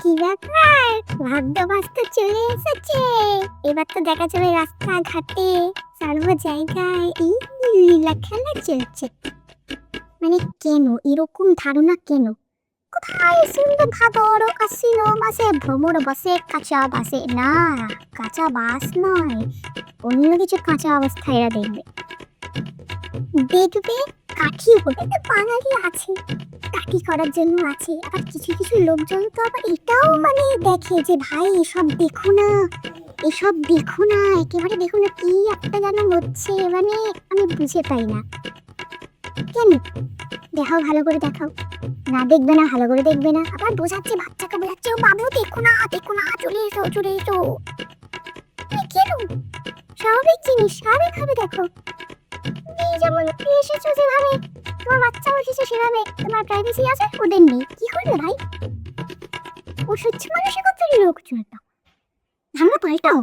কি ব্যাপার, ভাগ্যবাস তো চলে এসেছে। এবার তো দেখা যাবে রাস্তাঘাটে সর্ব জায়গায় এই লীলা খেলা চলছে। মানে কেন এরকম ধারণা কেন? কোথায় সুন্দর ভাদর কাশিনো মাসে ভ্রমর বসে কাঁচা বাসে না, কাঁচা বাস নয়, অন্য কিছু কাঁচা অবস্থায় এরা দেখবে। দেখবে কাঠি হতে তো বাঙালি আছে, কাঠি করার জন্য আছে। আবার কিছু কিছু লোকজন তো আবার এটাও মানে দেখে যে ভাই এসব দেখো না, এসব দেখো না, একেবারে দেখো না, কি একটা যেন হচ্ছে, মানে আমি বুঝে পাই না কেন। দেখাও, ভালো করে দেখাও। না দেখবে না, ভালো করে দেখবে না, আবার বোঝাচ্ছে, বাচ্চাকে বোঝাচ্ছে, ও বাবু দেখো না, দেখো না, চলে এসো চলে এসো। কেন? স্বাভাবিক জিনিস, স্বাভাবিকভাবে দেখো। এই যেমন তুমি এসেছো যেভাবে, তোমার বাচ্চাও এসেছে সেভাবে, তোমার প্রাইভেসি আছে, ওদের নেই, কি করবে ভাই? ও স্বচ্ছ মানসিকতার লোক চলতো, ধারণা পাল্টাও।